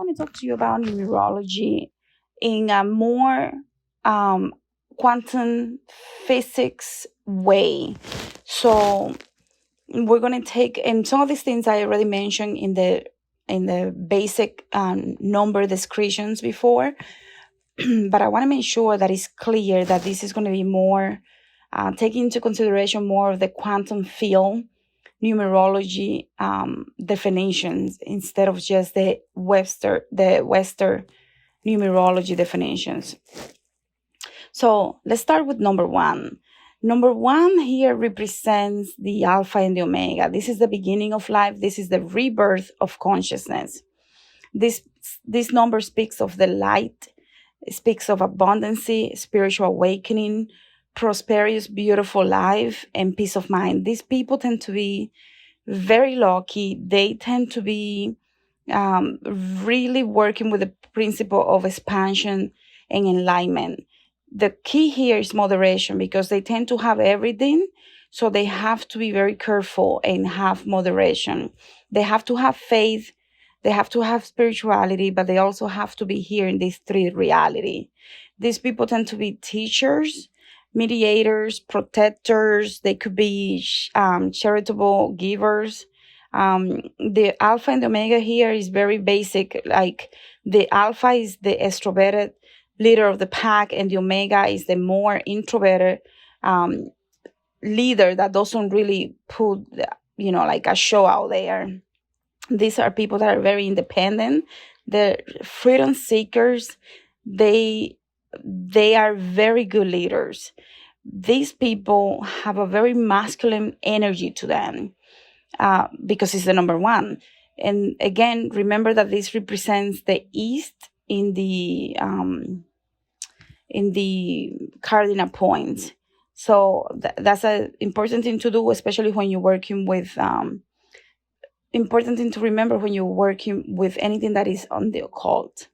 want to talk to you about numerology in a more quantum physics way. So we're going to take, and some of these things I already mentioned in the basic number descriptions before, but I want to make sure that it's clear that this is going to be more taking into consideration more of the quantum field numerology definitions instead of just the Western numerology definitions. So let's start with number one. Number one here represents the Alpha and the Omega. This is the beginning of life. This is the rebirth of consciousness. This number speaks of the light. It speaks of abundance, spiritual awakening, prosperous, beautiful life, and peace of mind. These people tend to be very lucky. They tend to be really working with the principle of expansion and enlightenment. The key here is moderation, because they tend to have everything, so they have to be very careful and have moderation. They have to have faith. They have to have spirituality, but they also have to be here in this three reality. These people tend to be teachers, mediators, protectors. They could be charitable givers. The Alpha and the Omega here is very basic. Like the Alpha is the extroverted leader of the pack, and the Omega is the more introverted leader that doesn't really put, like a show out there. These are people that are very independent. They're freedom seekers. They are very good leaders. These people have a very masculine energy to them because it's the number one. And again, remember that this represents the East in the cardinal points. So that's an important thing to do, especially when you're working with, important thing to remember when you're working with anything that is on the occult,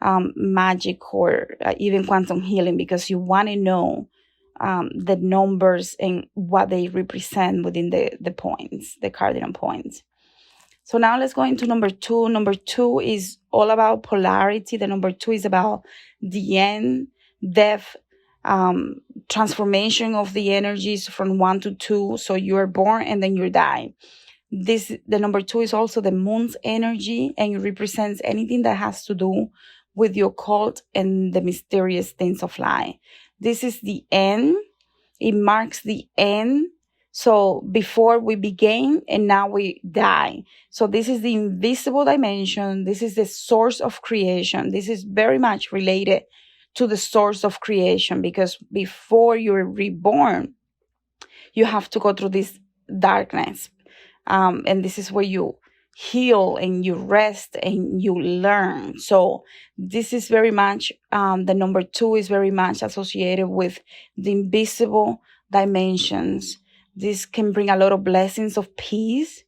magic, or even quantum healing, because you want to know the numbers and what they represent within the points, the cardinal points. So now let's go into number two. Number two is all about polarity. The number two is about the end, death, transformation of the energies from 1 to 2. So you're born and then you die. The number two is also the moon's energy, and it represents anything that has to do with the occult and the mysterious things of life. This is the end. It marks the end. So before we began and now we die. So this is the invisible dimension. This is the source of creation. This is very much related to the source of creation, because before you're reborn, you have to go through this darkness. And this is where you heal and you rest and you learn. So this is very much, the number two is very much associated with the invisible dimensions. This can bring a lot of blessings of peace.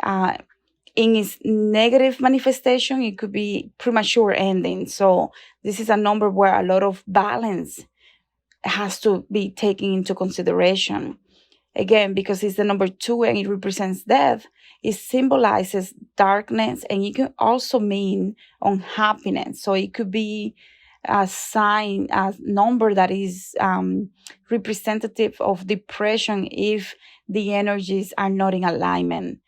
In its negative manifestation, it could be premature ending. So this is a number where a lot of balance has to be taken into consideration. Again, because it's the number two and it represents death, it symbolizes darkness, and it can also mean unhappiness. So it could be a sign, a number that is representative of depression if the energies are not in alignment.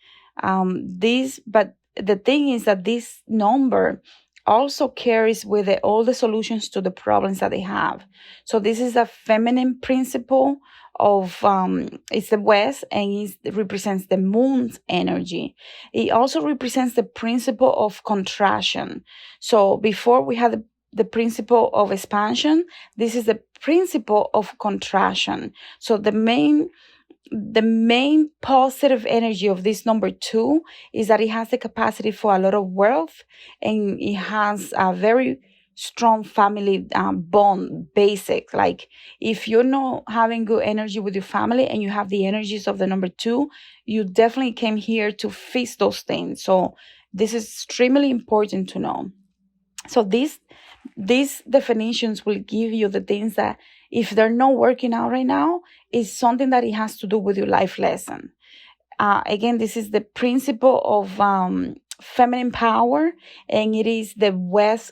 But the thing is that this number also carries with it all the solutions to the problems that they have. So this is a feminine principle of, it's the West, and it represents the moon's energy. It also represents the principle of contraction. So before we had the principle of expansion, this is the principle of contraction. So the main positive energy of this number two is that it has the capacity for a lot of wealth, and it has a very strong family bond, basic. Like if you're not having good energy with your family and you have the energies of the number two, you definitely came here to fix those things. So this is extremely important to know. So these definitions will give you the things that, if they're not working out right now, is something that it has to do with your life lesson. Again, this is the principle of feminine power, and it is the west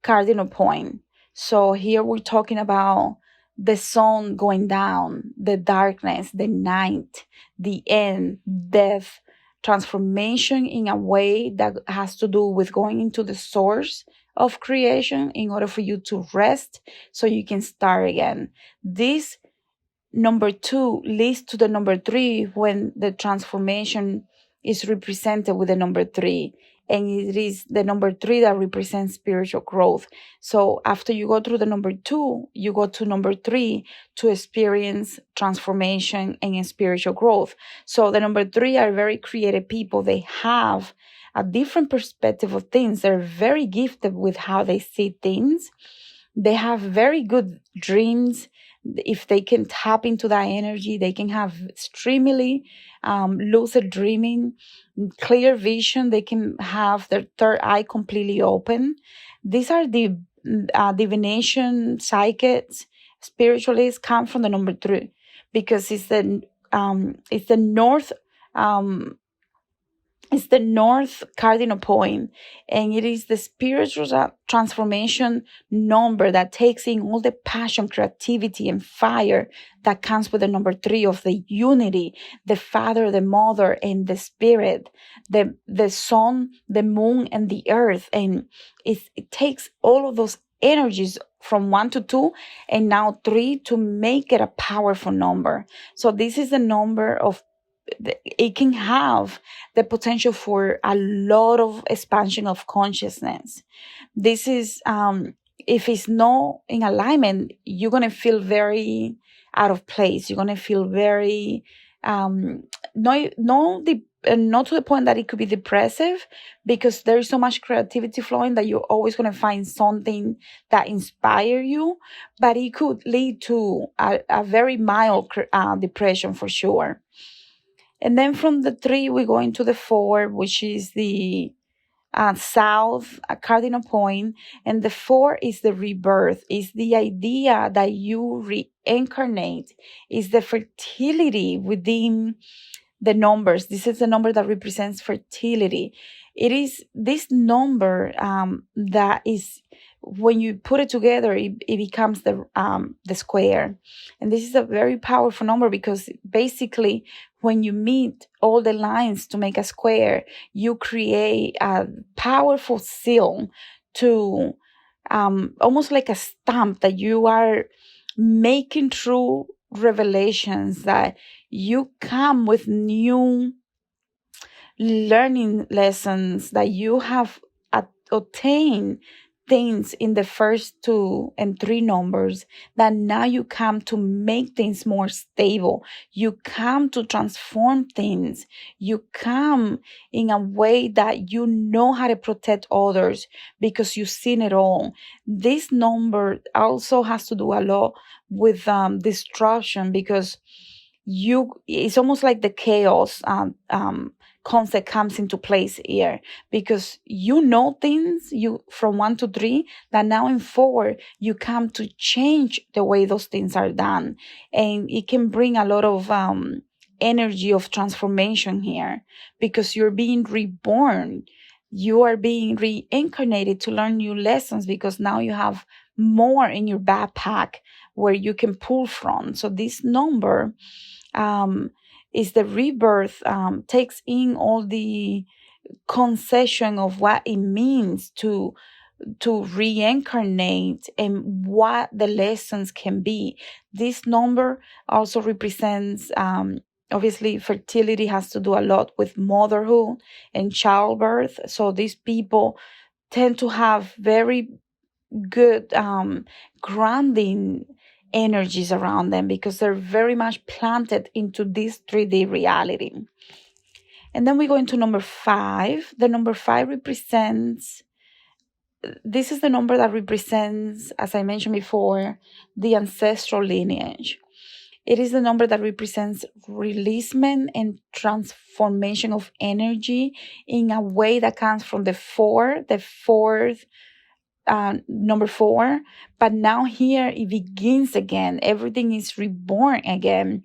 cardinal point. So here we're talking about the sun going down, the darkness, the night, the end, death, transformation in a way that has to do with going into the source of creation in order for you to rest so you can start again. This number 2 leads to the number 3 when the transformation is represented with the number 3. And it is the number 3 that represents spiritual growth. So after you go through the number 2, you go to number 3 to experience transformation and spiritual growth. So the number 3 are very creative people. They have a different perspective of things. They're very gifted with how they see things. They have very good dreams. If they can tap into that energy, they can have extremely lucid dreaming, clear vision. They can have their third eye completely open. These are the divination, psychics, spiritualists come from the number 3 because it's the north. It's the north cardinal point, and it is the spiritual transformation number that takes in all the passion, creativity, and fire that comes with the number 3 of the unity, the Father, the Mother, and the Spirit, the sun, the moon, and the earth. And it takes all of those energies from 1 to 2 and now 3 to make it a powerful number. So this is the number of it can have the potential for a lot of expansion of consciousness. This is, if it's not in alignment, you're going to feel very out of place. You're going to feel very, not to the point that it could be depressive, because there is so much creativity flowing that you're always going to find something that inspires you, but it could lead to a very mild depression for sure. And then from the 3, we go into the 4, which is the south cardinal point. And the 4 is the rebirth, is the idea that you reincarnate, is the fertility within the numbers. This is the number that represents fertility. It is this number that is, when you put it together, it becomes the square. And this is a very powerful number because basically when you meet all the lines to make a square, you create a powerful seal to almost like a stamp that you are making true revelations, that you come with new learning lessons, that you have obtained things in the first 2 and 3 numbers, that now you come to make things more stable. You come to transform things. You come in a way that you know how to protect others because you've seen it all. This number also has to do a lot with destruction, because it's almost like the chaos concept comes into place here, because you know things from 1 to 3 that now in 4 you come to change the way those things are done, and it can bring a lot of energy of transformation here, because you're being reborn. You are being reincarnated to learn new lessons, because now you have more in your backpack where you can pull from. So this number is the rebirth, takes in all the concession of what it means to reincarnate and what the lessons can be. This number also represents, obviously, fertility has to do a lot with motherhood and childbirth. So these people tend to have very good grounding energies around them, because they're very much planted into this 3D reality. And then we go into number 5. The number 5 represents, this is the number that represents, as I mentioned before, the ancestral lineage. It is the number that represents releasement and transformation of energy in a way that comes from the fourth number 4, but now here it begins again. Everything is reborn again.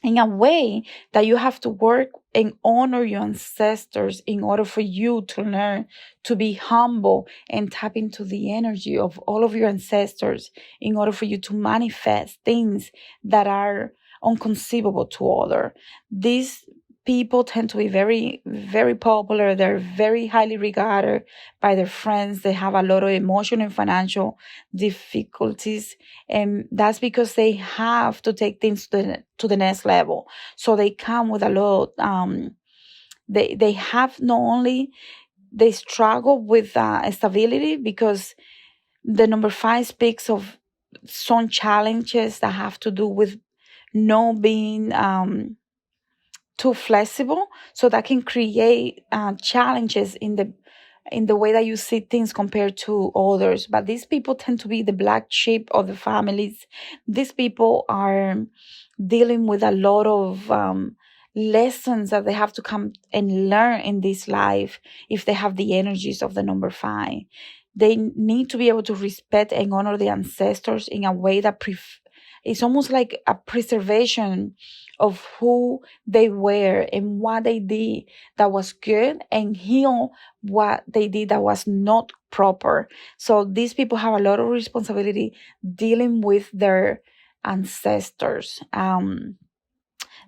in a way that you have to work and honor your ancestors in order for you to learn to be humble and tap into the energy of all of your ancestors in order for you to manifest things that are unconceivable to others. These people tend to be very, very popular. They're very highly regarded by their friends. They have a lot of emotional and financial difficulties, and that's because they have to take things to the next level. So they come with a lot. They have not only they struggle with stability, because the number 5 speaks of some challenges that have to do with not being too flexible, so that can create challenges in the way that you see things compared to others. But these people tend to be the black sheep of the families. These people are dealing with a lot of lessons that they have to come and learn in this life if they have the energies of the number 5. They need to be able to respect and honor the ancestors in a way that it's almost like a preservation of who they were and what they did that was good, and heal what they did that was not proper. So these people have a lot of responsibility dealing with their ancestors,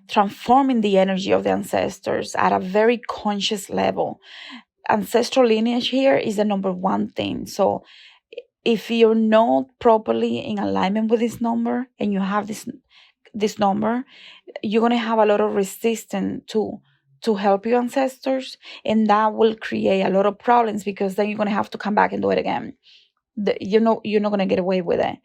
transforming the energy of the ancestors at a very conscious level. Ancestral lineage here is the number 1 thing. So if you're not properly in alignment with this number and you have this number, you're going to have a lot of resistance to help your ancestors, and that will create a lot of problems, because then you're going to have to come back and do it again. You're not going to get away with it.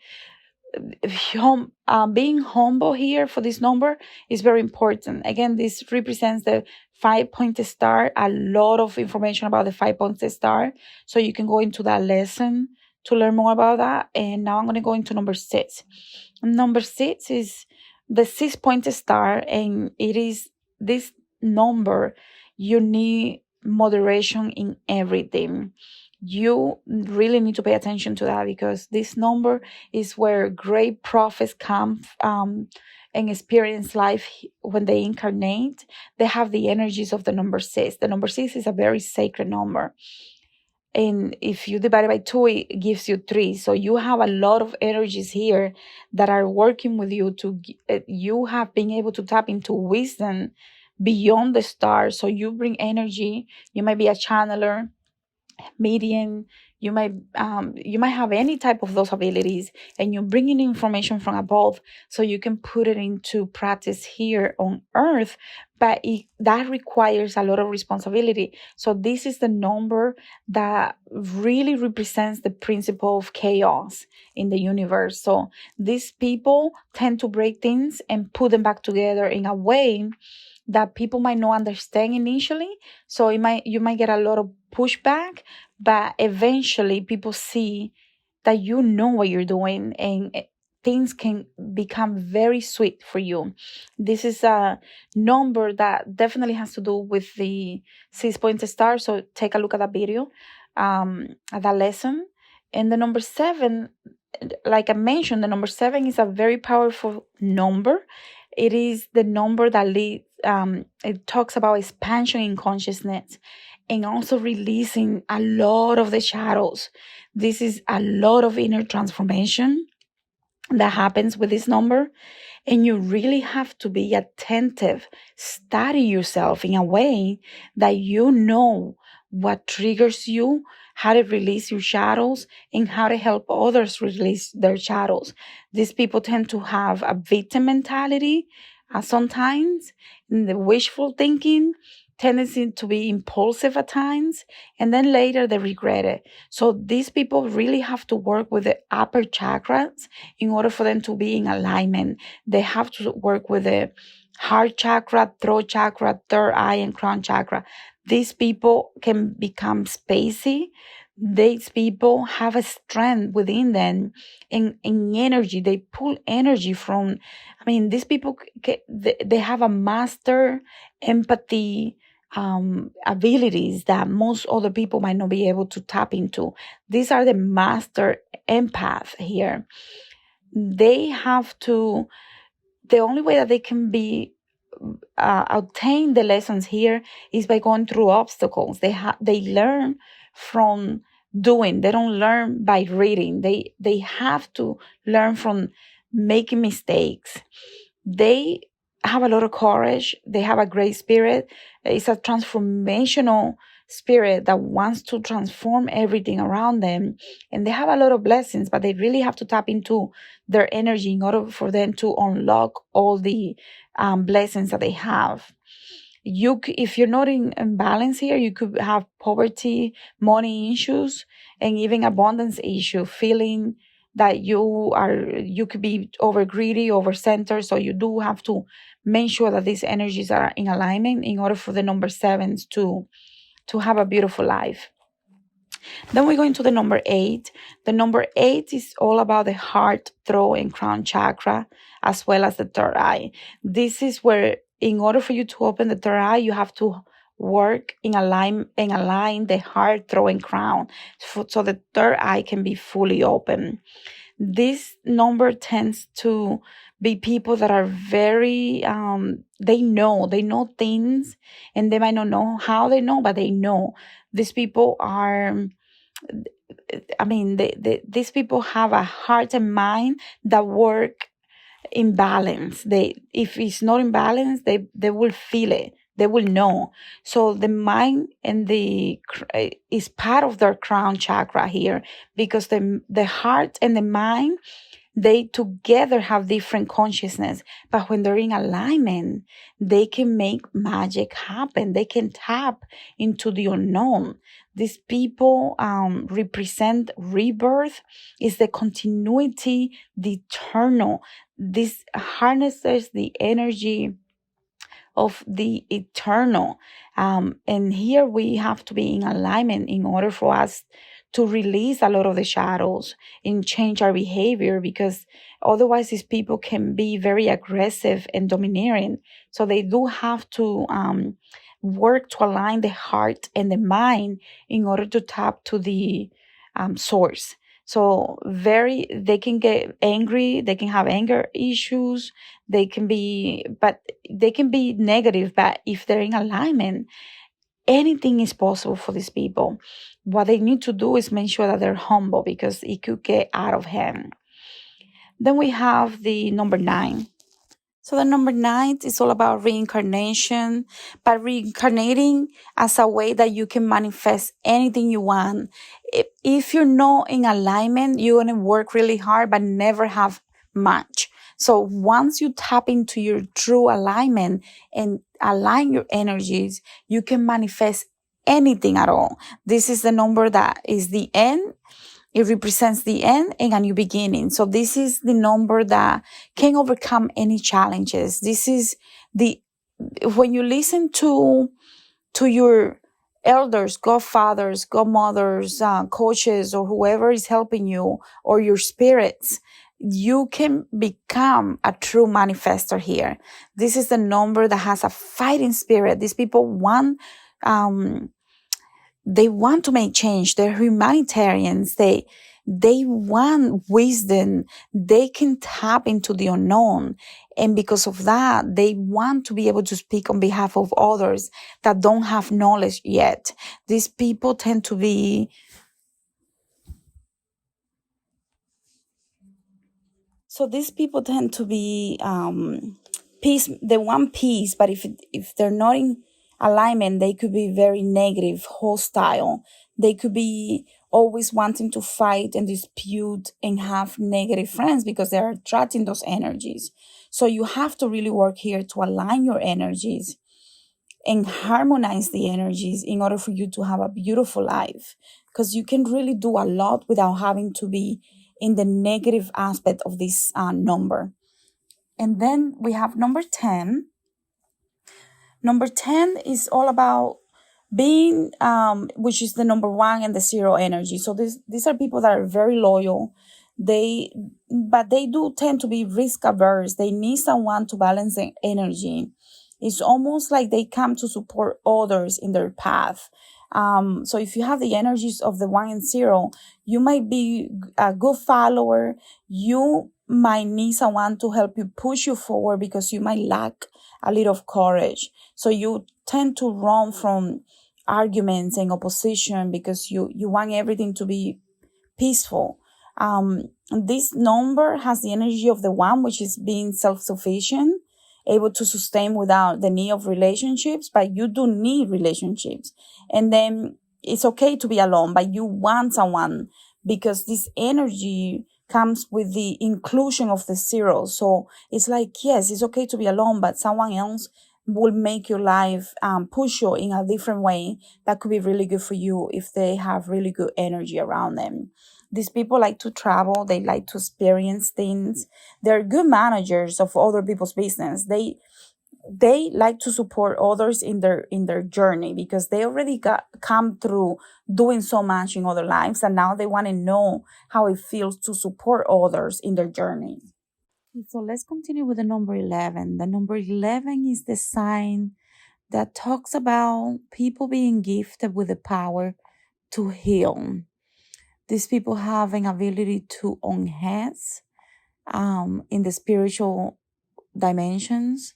Being humble here for this number is very important. Again, this represents the 5-point star. A lot of information about the 5-point star, so you can go into that lesson to learn more about that. And now I'm going to go into number 6. Number 6 is the 6-point star, and it is this number. You need moderation in everything. You really need to pay attention to that, because this number is where great prophets come and experience life when they incarnate. They have the energies of the number 6. The number 6 is a very sacred number. And if you divide it by 2, it gives you 3. So you have a lot of energies here that are working with you you have been able to tap into wisdom beyond the stars. So you bring energy. You might be a channeler, medium. You might have any type of those abilities, and you bring in information from above so you can put it into practice here on earth. But that requires a lot of responsibility. So this is the number that really represents the principle of chaos in the universe. So these people tend to break things and put them back together in a way that people might not understand initially. So you might get a lot of pushback, but eventually people see that you know what you're doing, and things can become very sweet for you. This is a number that definitely has to do with the 6-point star. So take a look at that video, at that lesson. And the number 7, like I mentioned, the number 7 is a very powerful number. It is the number that leads. It talks about expansion in consciousness and also releasing a lot of the shadows. This is a lot of inner transformation that happens with this number. And you really have to be attentive, study yourself in a way that you know what triggers you, how to release your shadows, and how to help others release their shadows. These people tend to have a victim mentality sometimes, in the wishful thinking, tendency to be impulsive at times, and then later they regret it. So these people really have to work with the upper chakras in order for them to be in alignment. They have to work with the heart chakra, throat chakra, third eye, and crown chakra. These people can become spacey. These people have a strength within them in energy. They pull energy from, these people, they have a master empathy abilities that most other people might not be able to tap into. These are the master empath here. They have to, the only way that they can be obtain the lessons here is by going through obstacles. They learn from doing. They don't learn by reading. They have to learn from making mistakes. They have a lot of courage. They have a great spirit. It's a transformational spirit that wants to transform everything around them. And they have a lot of blessings, but they really have to tap into their energy in order for them to unlock all the blessings that they have. If you're not in balance here, you could have poverty, money issues, and even abundance issue, feeling that you could be over greedy, over centered. So you do have to make sure that these energies are in alignment in order for the number sevens to have a beautiful life. Then we go into the number 8. The number 8 is all about the heart, throat, and crown chakra, as well as the third eye. This is where, in order for you to open the third eye, you have to work in align the heart, throat, and crown, so the third eye can be fully open. This number tends to be people that are very, they know things, and they might not know how they know, but they know. These people are, these people have a heart and mind that work in balance. If it's not in balance, they will feel it. They will know. So the mind and is part of their crown chakra here, because the heart and the mind, they together have different consciousness, but when they're in alignment, they can make magic happen. They can tap into the unknown. These people represent rebirth, is the continuity, the eternal. This harnesses the energy of the eternal. And here we have to be in alignment in order for us to release a lot of the shadows and change our behavior, because otherwise these people can be very aggressive and domineering. So they do have to work to align the heart and the mind in order to tap to the source. So they can get angry, they can have anger issues, they can be negative, but if they're in alignment, anything is possible for these people. What they need to do is make sure that they're humble, because it could get out of hand. Then we have the number 9. So the number 9 is all about reincarnation, but reincarnating as a way that you can manifest anything you want. If you're not in alignment, you're going to work really hard, but never have much. So once you tap into your true alignment and align your energies, you can manifest anything at all. This is the number that is the end. It represents the end and a new beginning. So this is the number that can overcome any challenges. This is when you listen to your elders, godfathers, godmothers, coaches, or whoever is helping you, or your spirits, you can become a true manifester here. This is the number that has a fighting spirit. These people want, they want to make change. They're humanitarians. They want wisdom. They can tap into the unknown. And because of that, they want to be able to speak on behalf of others that don't have knowledge yet. These people tend to be peace. They want peace, but if they're not in alignment, they could be very negative, hostile. They could be always wanting to fight and dispute and have negative friends, because they're attracting those energies. So you have to really work here to align your energies and harmonize the energies in order for you to have a beautiful life, because you can really do a lot without having to be in the negative aspect of this number. And then we have number 10. Number 10 is all about being, which is the number 1 and the 0 energy. So these are people that are very loyal. But they do tend to be risk averse. They need someone to balance their energy. It's almost like they come to support others in their path. So if you have the energies of the 1 and 0, you might be a good follower. You might need someone to help you push you forward because you might lack a little of courage. So you tend to run from arguments and opposition because you want everything to be peaceful. This number has the energy of the one, which is being self-sufficient, able to sustain without the need of relationships, but you do need relationships. And then it's okay to be alone, but you want someone because this energy comes with the inclusion of the zero. So it's like, yes, it's okay to be alone, but someone else will make your life push you in a different way that could be really good for you if they have really good energy around them. These people like to travel, they like to experience things. They're good managers of other people's business. They like to support others in their journey because they already got come through doing so much in other lives, and now they want to know how it feels to support others in their journey. So let's continue with the number 11. The number 11 is the sign that talks about people being gifted with the power to heal. These people have an ability to enhance in the spiritual dimensions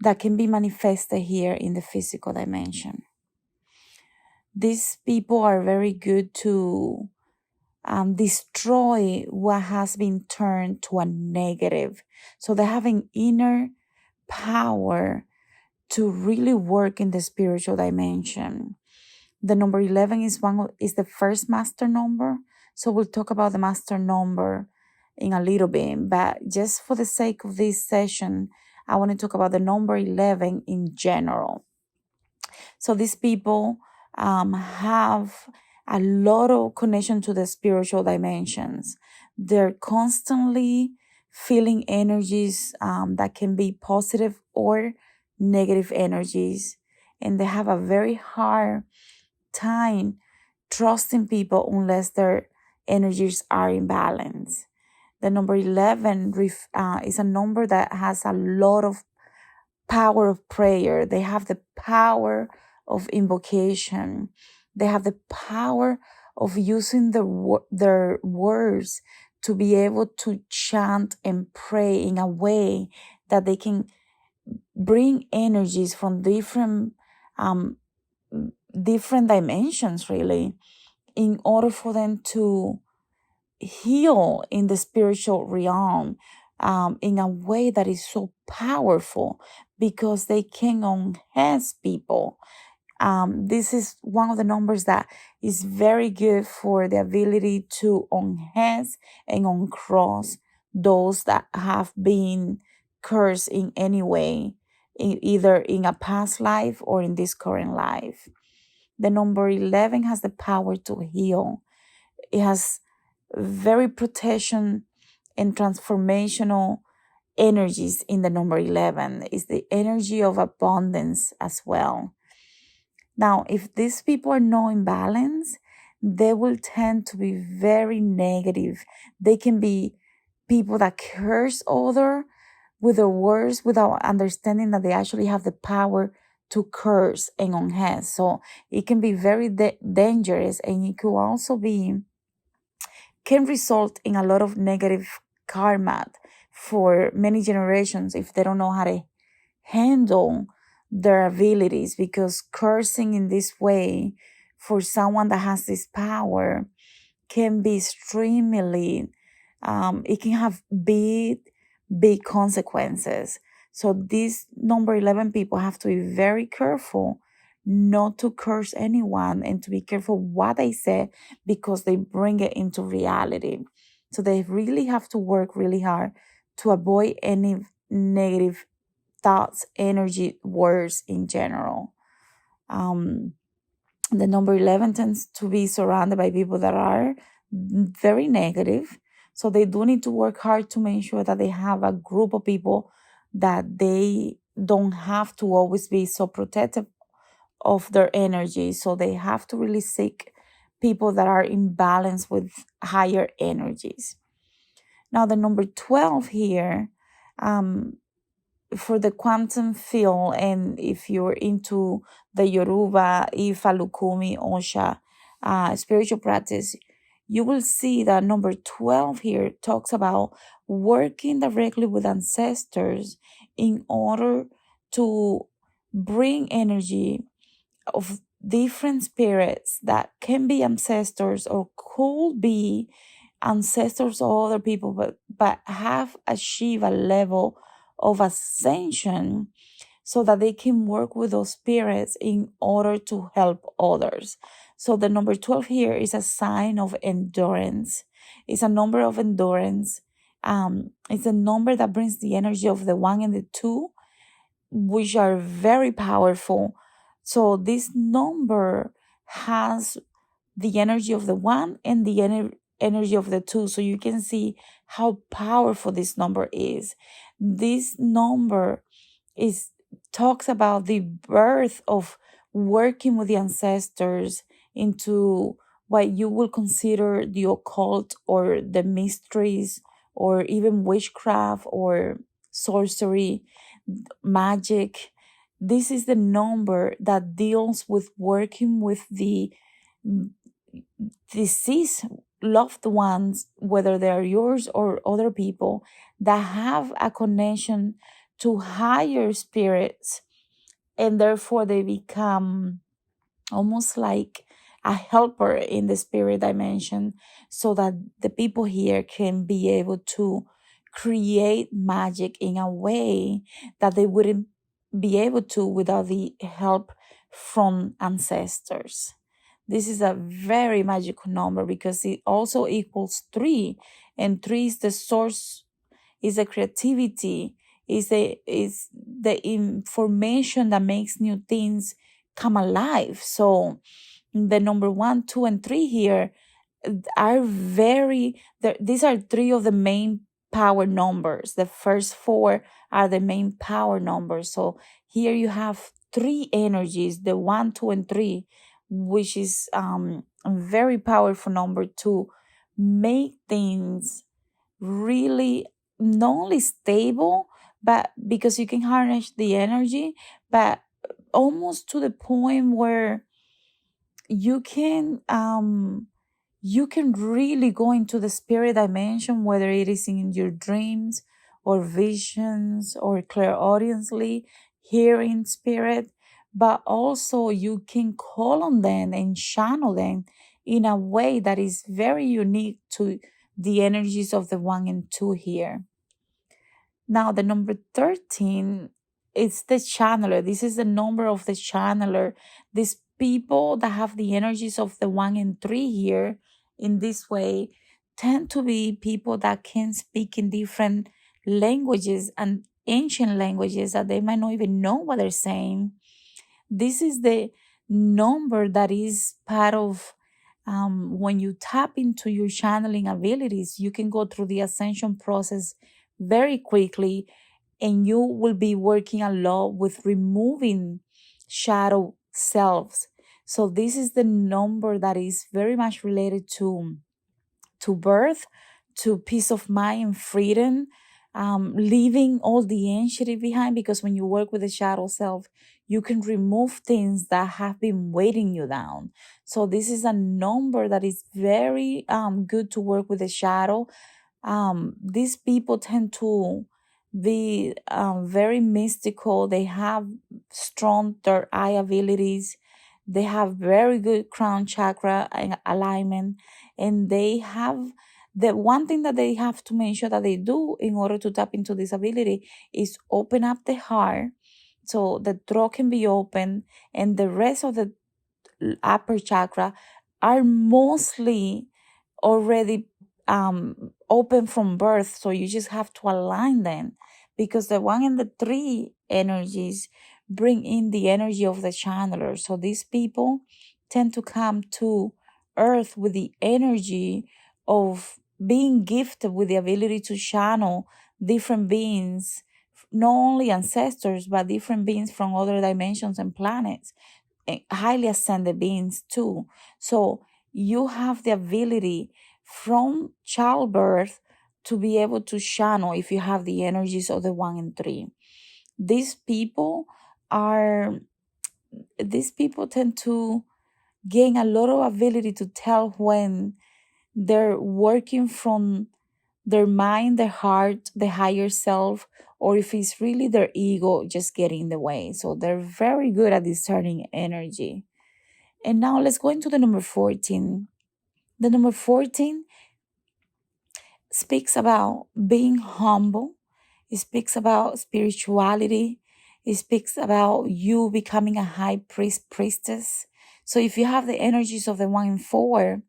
that can be manifested here in the physical dimension. These people are very good to destroy what has been turned to a negative. So they have an inner power to really work in the spiritual dimension. The number 11 is the first master number. So we'll talk about the master number in a little bit. But just for the sake of this session, I want to talk about the number 11 in general. So these people have a lot of connection to the spiritual dimensions. They're constantly feeling energies that can be positive or negative energies. And they have a very hard time trusting people unless their energies are in balance. The number 11 is a number that has a lot of power of prayer. They have the power of invocation. They have the power of using their words to be able to chant and pray in a way that they can bring energies from different dimensions, really, in order for them to heal in the spiritual realm in a way that is so powerful because they can enhance people. This is one of the numbers that is very good for the ability to enhance and uncross those that have been cursed in any way, either in a past life or in this current life. The number 11 has the power to heal. It has very protection and transformational energies in the number 11. It's the energy of abundance as well. Now, if these people are not in balance, they will tend to be very negative. They can be people that curse others with their words without understanding that they actually have the power to curse and enhance. So it can be very dangerous, and it could also can result in a lot of negative karma for many generations if they don't know how to handle their abilities, because cursing in this way for someone that has this power can be extremely, it can have big consequences. So these number 11 people have to be very careful not to curse anyone and to be careful what they say because they bring it into reality. So they really have to work really hard to avoid any negative thoughts, energy, words in general. The number 11 tends to be surrounded by people that are very negative. So they do need to work hard to make sure that they have a group of people that they don't have to always be so protective of their energy. So they have to really seek people that are in balance with higher energies. Now, the number 12 here, for the quantum field, and if you're into the Yoruba, IFA, Lukumi, Osha, spiritual practice, you will see that number 12 here talks about working directly with ancestors in order to bring energy of different spirits that can be ancestors or could be ancestors or other people, but have achieved a level of ascension so that they can work with those spirits in order to help others. So the number 12 here is a sign of endurance. It's a number of endurance. It's a number that brings the energy of the 1 and the 2, which are very powerful. So this number has the energy of the 1 and the energy of the 2. So you can see how powerful this number is. This number talks about the birth of working with the ancestors into what you will consider the occult or the mysteries or even witchcraft or sorcery, magic. This is the number that deals with working with the deceased loved ones, whether they are yours or other people, that have a connection to higher spirits, and therefore they become almost like a helper in the spirit dimension, so that the people here can be able to create magic in a way that they wouldn't be able to without the help from ancestors. This is a very magical number because it also equals 3, and 3 is the source, is the creativity, is the information that makes new things come alive. So the number 1, 2, and 3 here are these are 3 of the main power numbers. The first 4 are the main power numbers. So here you have 3 energies, the 1, 2, and 3, which is a very powerful number to make things really not only stable, but because you can harness the energy, but almost to the point where you can really go into the spirit dimension, whether it is in your dreams or visions or clairaudiently hearing spirit, but also you can call on them and channel them in a way that is very unique to the energies of the 1 and 2 here. Now, the number 13, it's the channeler. This is the number of the channeler. These people that have the energies of the 1 and 3 here in this way tend to be people that can speak in different languages and ancient languages that they might not even know what they're saying. This is the number that is part of when you tap into your channeling abilities, you can go through the ascension process very quickly, and you will be working a lot with removing shadow selves. So this is the number that is very much related to birth, to peace of mind and freedom, leaving all the anxiety behind, because when you work with the shadow self, you can remove things that have been weighting you down. So this is a number that is very good to work with the shadow. These people tend to be very mystical. They have strong third eye abilities. They have very good crown chakra alignment, and they have the one thing that they have to make sure that they do in order to tap into this ability is open up the heart so the throat can be open, and the rest of the upper chakra are mostly already open from birth. So you just have to align them, because the 1 and the 3 energies bring in the energy of the channeler. So these people tend to come to earth with the energy of being gifted with the ability to channel different beings, not only ancestors, but different beings from other dimensions and planets, and highly ascended beings too. So you have the ability from childbirth to be able to channel if you have the energies of the 1 and 3. These people tend to gain a lot of ability to tell when they're working from their mind, their heart, the higher self, or if it's really their ego just getting in the way. So they're very good at discerning energy. And now let's go into the number 14. The number 14 speaks about being humble. It speaks about spirituality. It speaks about you becoming a high priestess. So if you have the energies of the 1 and 4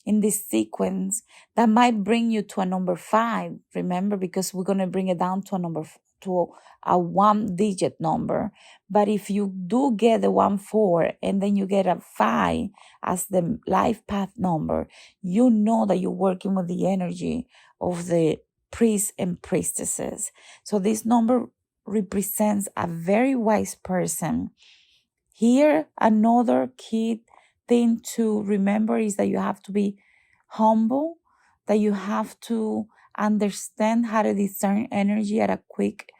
in this sequence, that might bring you to a number 5. Remember, because we're going to bring it down to a 1-digit number. But if you do get the 1, 4, and then you get a 5 as the life path number, you know that you're working with the energy of the priests and priestesses. So this number represents a very wise person. Here, another key thing to remember is that you have to be humble, that you have to understand how to discern energy at a quick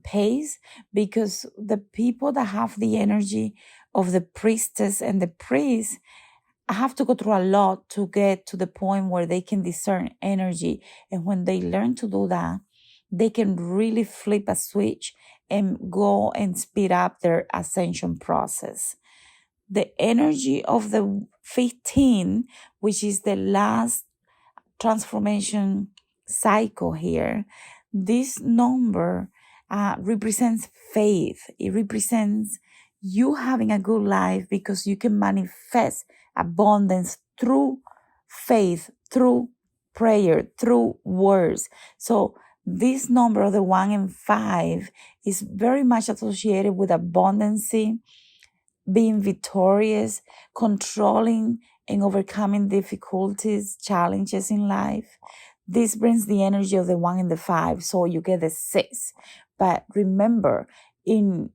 pace, because the people that have the energy of the priestess and the priest have to go through a lot to get to the point where they can discern energy. And when they learn to do that, they can really flip a switch and go and speed up their ascension process. The energy of the 15, which is the last transformation cycle here, this number represents faith. It represents you having a good life because you can manifest abundance through faith, through prayer, through words. So this number of the 1 and 5 is very much associated with abundancy, being victorious, controlling and overcoming difficulties, challenges in life. This brings the energy of the 1 and the 5, so you get the 6. But remember, in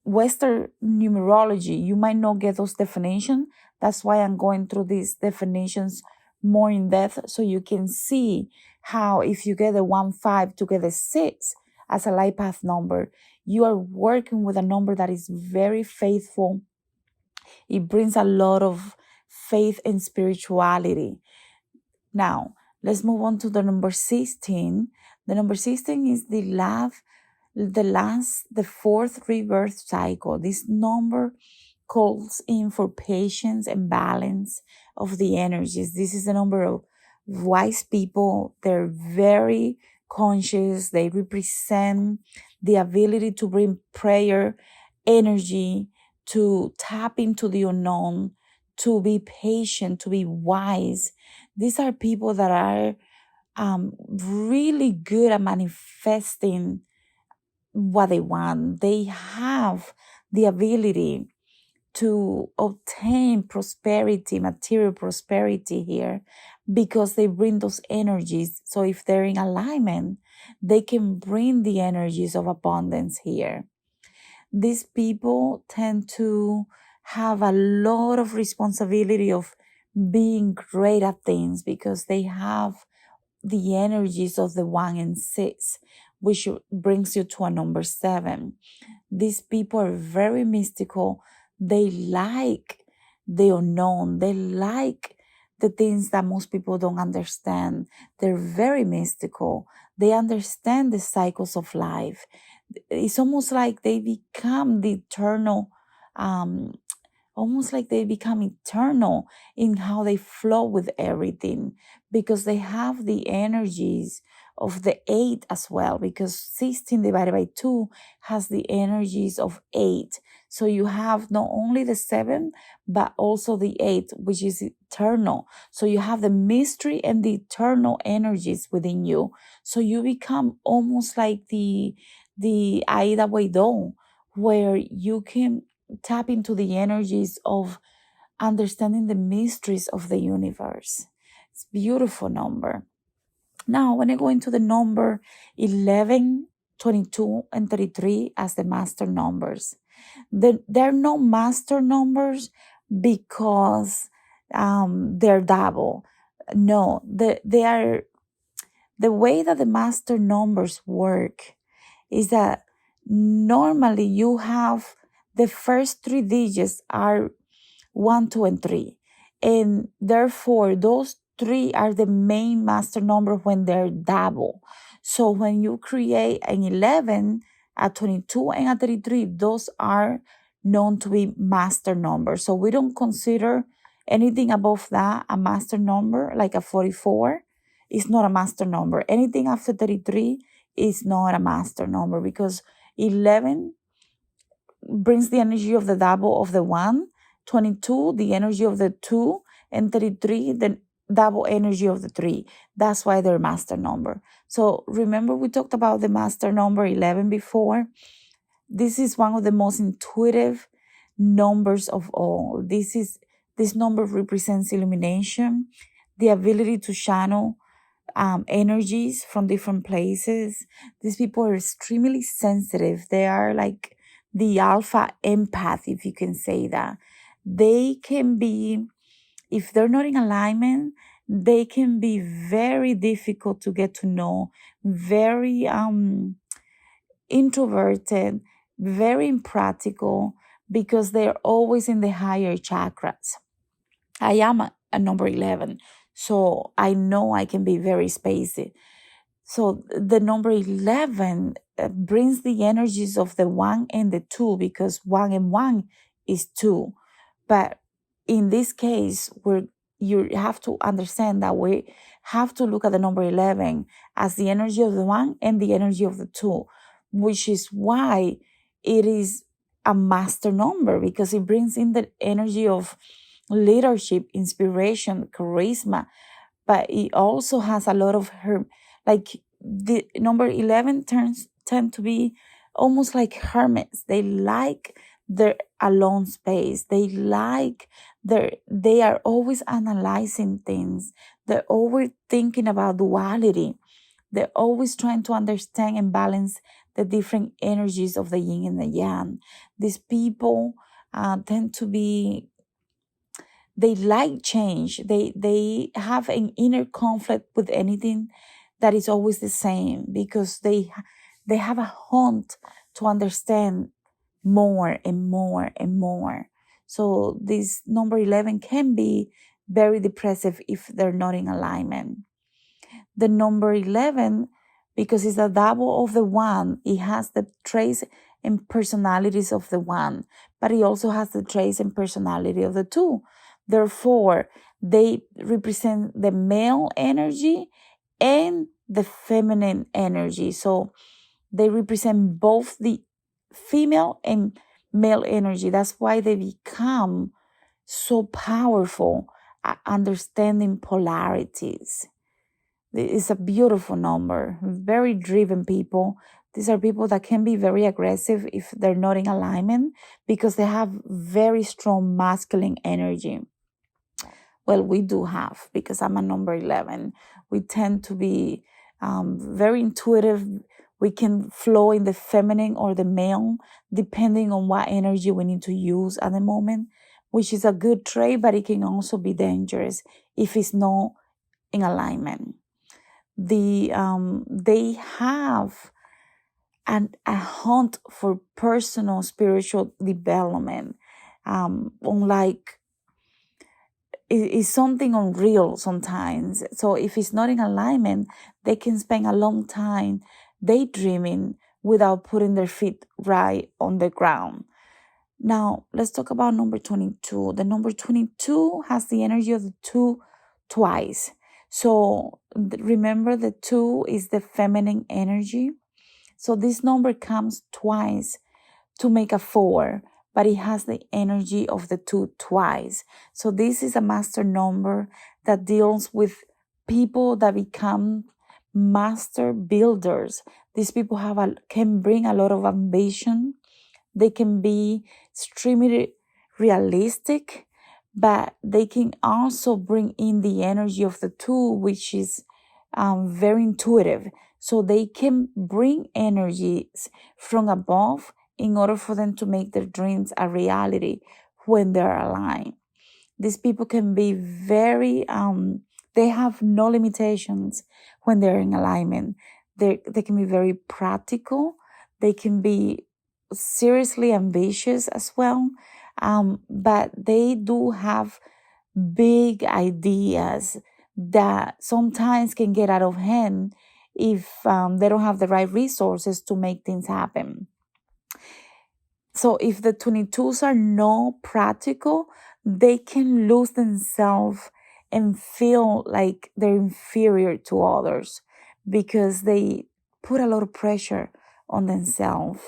Western numerology, you might not get those definitions. That's why I'm going through these definitions more in depth, so you can see how if you get a 1, 5 to get a 6 as a life path number, you are working with a number that is very faithful. It brings a lot of faith and spirituality. Now, let's move on to the number 16. The number 16 is the fourth rebirth cycle. This number calls in for patience and balance of the energies. This is the number of wise people. They're very conscious. They represent the ability to bring prayer, energy, to tap into the unknown, to be patient, to be wise. These are people that are really good at manifesting what they want. They have the ability to obtain prosperity, material prosperity here, because they bring those energies. So if they're in alignment, they can bring the energies of abundance here. These people tend to have a lot of responsibility of being great at things because they have the energies of the 1 and 6, which brings you to a number 7. These people are very mystical. They like the unknown. They like the things that most people don't understand. They're very mystical. They understand the cycles of life. It's almost like they become the eternal, in how they flow with everything, because they have the energies of the 8 as well, because 16 divided by 2 has the energies of 8. So you have not only the 7, but also the 8, which is eternal. So you have the mystery and the eternal energies within you. So you become almost like the Aida Weidong, where you can tap into the energies of understanding the mysteries of the universe. It's a beautiful number. Now, when I go into the number 11, 22, and 33 as the master numbers, they're no master numbers because they're double. No, they are, the way that the master numbers work is that normally you have the first 3 digits are 1, 2, and 3. And therefore, those 3 are the main master number when they're double. So when you create an 11, a 22, and a 33, those are known to be master numbers. So we don't consider anything above that a master number, like a 44 is not a master number. Anything after 33 is not a master number, because 11 brings the energy of the double of the 1, 22, the energy of the 2, and 33, the double energy of the 3. That's why they're master number. So remember we talked about the master number 11 before. This is one of the most intuitive numbers of all. This number represents illumination, the ability to channel energies from different places. These people are extremely sensitive. They are like the alpha empath, if you can say that. They can be, if they're not in alignment, they can be very difficult to get to know, very introverted, very impractical, because they're always in the higher chakras. I am a number 11, so I know I can be very spacey. So the number 11 brings the energies of the 1 and the 2, because 1 and 1 is 2. But in this case, you have to understand that we have to look at the number 11 as the energy of the 1 and the energy of the 2, which is why it is a master number, because it brings in the energy of leadership, inspiration, charisma, but it also has a lot of like the number 11 tend to be almost like hermits. They like their alone space. They are always analyzing things. They're always thinking about duality. They're always trying to understand and balance the different energies of the yin and the yang. These people tend to be, they like change. They have an inner conflict with anything that is always the same, because they have a hunt to understand more and more and more. So this number 11 can be very depressive if they're not in alignment. The number 11, because it's a double of the 1, it has the traits and personalities of the 1, but it also has the traits and personality of the 2. Therefore, they represent the male energy and the feminine energy. So they represent both the female and male energy. That's why they become so powerful at understanding polarities. It's a beautiful number. Very driven people. These are people that can be very aggressive if they're not in alignment, because they have very strong masculine energy. Well, we do have, because I'm a number 11. We tend to be very intuitive. We can flow in the feminine or the male, depending on what energy we need to use at the moment, which is a good trait, but it can also be dangerous if it's not in alignment. They have a hunt for personal spiritual development, unlike is something unreal sometimes. So if it's not in alignment, they can spend a long time daydreaming without putting their feet right on the ground. Now, let's talk about number 22. The number 22 has the energy of the 2 twice. So remember, the 2 is the feminine energy. So this number comes twice to make a 4, but it has the energy of the 2 twice. So this is a master number that deals with people that become master builders. These people can bring a lot of ambition. They can be extremely realistic, but they can also bring in the energy of the 2, which is very intuitive. So they can bring energies from above in order for them to make their dreams a reality when they're aligned. These people can be very, they have no limitations when they're in alignment. They can be very practical. They can be seriously ambitious as well. But they do have big ideas. that sometimes can get out of hand if they don't have the right resources to make things happen. So if the 22s are not practical, they can lose themselves and feel like they're inferior to others because they put a lot of pressure on themselves,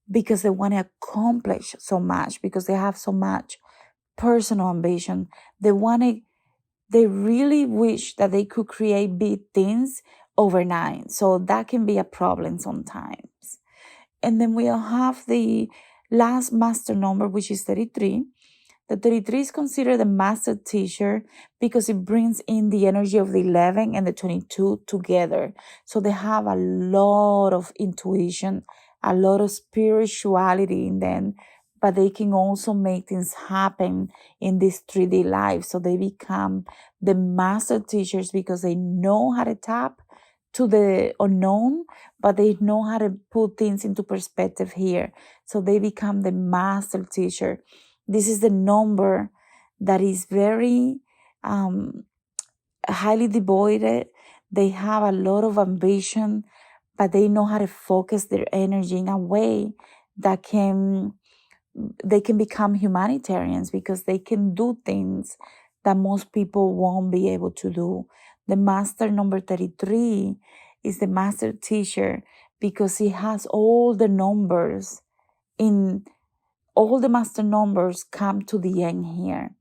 because they want to accomplish so much, because they have so much personal ambition. They really wish that they could create big things overnight. So that can be a problem sometimes. And then we'll have the last master number, which is 33. The 33 is considered the master teacher because it brings in the energy of the 11 and the 22 together. So they have a lot of intuition, a lot of spirituality in them, but they can also make things happen in this 3D life. So they become the master teachers because they know how to tap to the unknown, but they know how to put things into perspective here. So they become the master teacher. This is the number that is very highly devoted. They have a lot of ambition, but they know how to focus their energy in a way that they can become humanitarians because they can do things that most people won't be able to do. The master number 33 is the master teacher because he has all the numbers in all the master numbers come to the end here.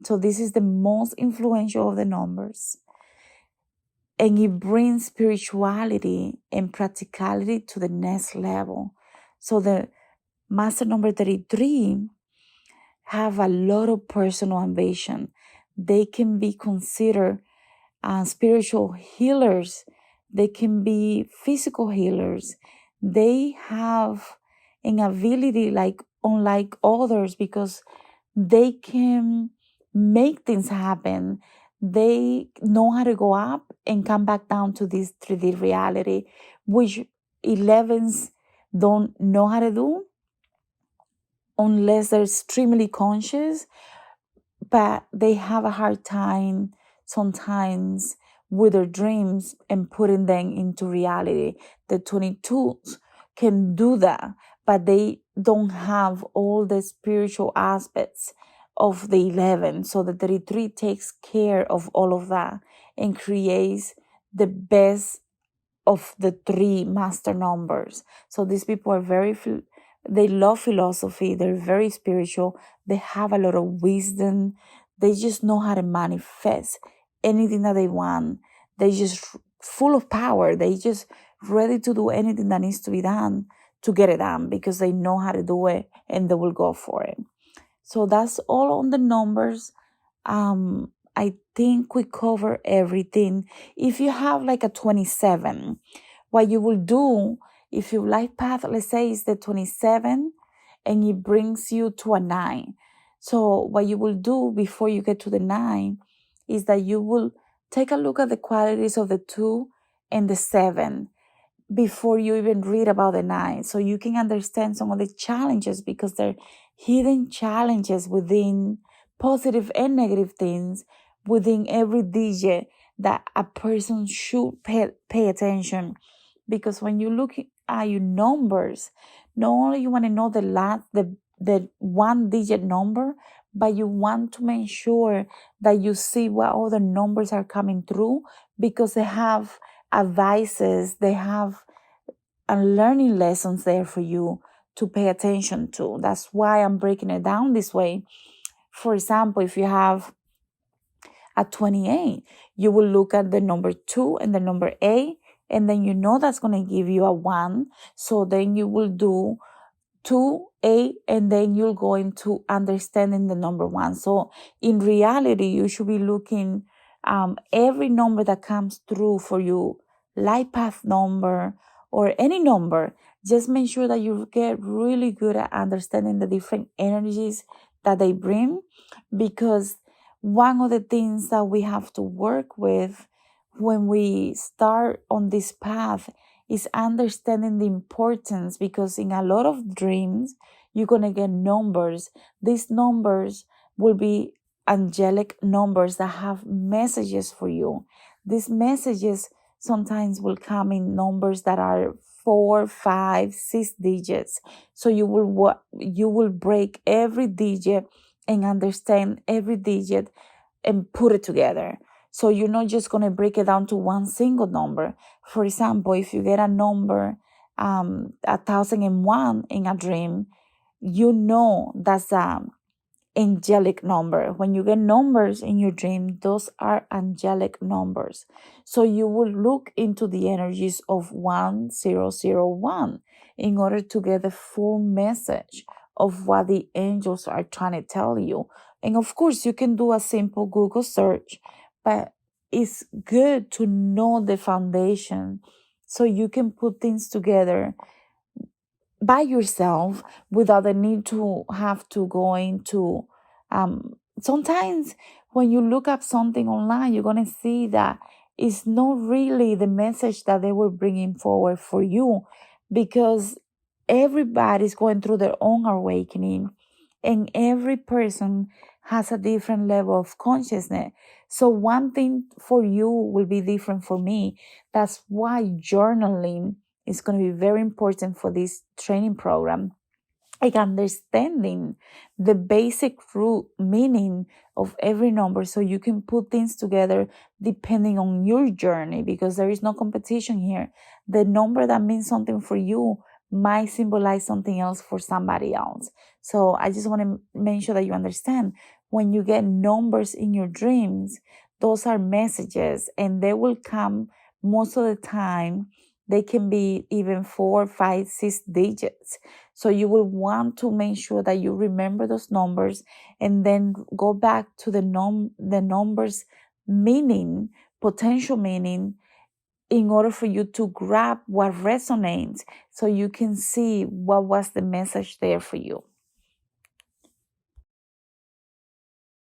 So this is the most influential of the numbers. And it brings spirituality and practicality to the next level. So the master number 33 have a lot of personal ambition. They can be considered spiritual healers. They can be physical healers. They have an ability unlike others because they can make things happen. They know how to go up and come back down to this 3D reality, which 11s don't know how to do unless they're extremely conscious, but they have a hard time sometimes with their dreams and putting them into reality. The 22s can do that, but they don't have all the spiritual aspects of the 11. So the 33 takes care of all of that and creates the best of the three master numbers. So these people are they love philosophy. They're very spiritual. They have a lot of wisdom. They just know how to manifest anything that they want. They just full of power. They just ready to do anything that needs to be done to get it done because they know how to do it and they will go for it. So that's all on the numbers. I think we cover everything. If you have like a 27, what you will do if your life path, let's say, is the 27 and it brings you to a 9. So what you will do before you get to the 9 is that you will take a look at the qualities of the 2 and the 7 before you even read about the 9, so you can understand some of the challenges, because they're hidden challenges within positive and negative things within every digit that a person should pay attention. Because when you look at your numbers, not only you want to know the one digit number, but you want to make sure that you see what other numbers are coming through, because they have advices, they have learning lessons there for you to pay attention to. That's why I'm breaking it down this way. For example, if you have a 28, you will look at the number 2 and the number 8, and then you know that's going to give you a 1. So then you will do 2, 8, and then you'll go into understanding the number 1. So in reality, you should be looking every number that comes through for you, life path number or any number. Just make sure that you get really good at understanding the different energies that they bring, because one of the things that we have to work with when we start on this path is understanding the importance, because in a lot of dreams, you're going to get numbers. These numbers will be angelic numbers that have messages for you. These messages sometimes will come in numbers that are 4, 5, 6 digits. So you will break every digit and understand every digit and put it together. So you're not just going to break it down to one single number. For example, if you get a number 1001 in a dream, you know that's angelic number. When you get numbers in your dream, those are angelic numbers. So you will look into the energies of 1001 in order to get the full message of what the angels are trying to tell you. And of course, you can do a simple Google search, but it's good to know the foundation so you can put things together by yourself without the need to have to go into sometimes when you look up something online, you're going to see that it's not really the message that they were bringing forward for you, because everybody's going through their own awakening and every person has a different level of consciousness. So one thing for you will be different for me. That's why journaling is going to be very important for this training program. Like understanding the basic root meaning of every number so you can put things together depending on your journey, because there is no competition here. The number that means something for you might symbolize something else for somebody else. So I just want to make sure that you understand, when you get numbers in your dreams, those are messages and they will come most of the time. They can be even 4, 5, 6 digits. So you will want to make sure that you remember those numbers and then go back to the numbers meaning, potential meaning, in order for you to grab what resonates so you can see what was the message there for you.